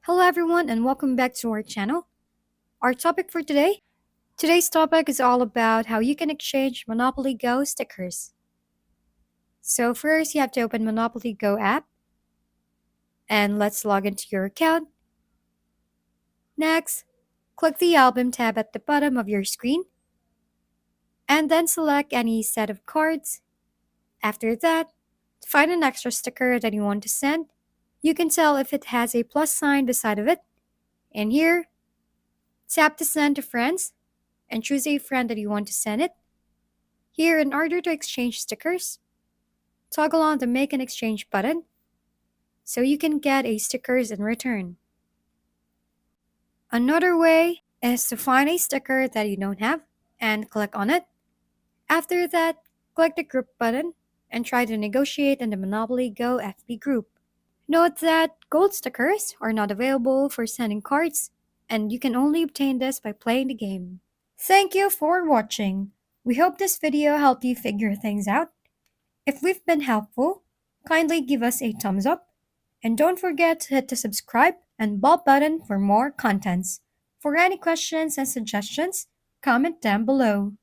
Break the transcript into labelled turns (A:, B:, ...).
A: Hello everyone and welcome back to our channel. Our topic for today's topic is all about how you can exchange Monopoly Go stickers. So first you have to open Monopoly Go app and let's log into your account. Next, click the album tab at the bottom of your screen and then select any set of cards. After that, find an extra sticker that you want to send. You can tell if it has a plus sign beside of it. And here, tap to send to friends and choose a friend that you want to send it. Here, in order to exchange stickers, toggle on the Make an Exchange button so you can get a stickers in return. Another way is to find a sticker that you don't have and click on it. After that, click the group button and try to negotiate in the Monopoly Go FB group. Note that gold stickers are not available for sending cards, and you can only obtain this by playing the game. Thank you for watching. We hope this video helped you figure things out. If we've been helpful, kindly give us a thumbs up and don't forget to hit the subscribe and bell button for more contents. For any questions and suggestions, comment down below.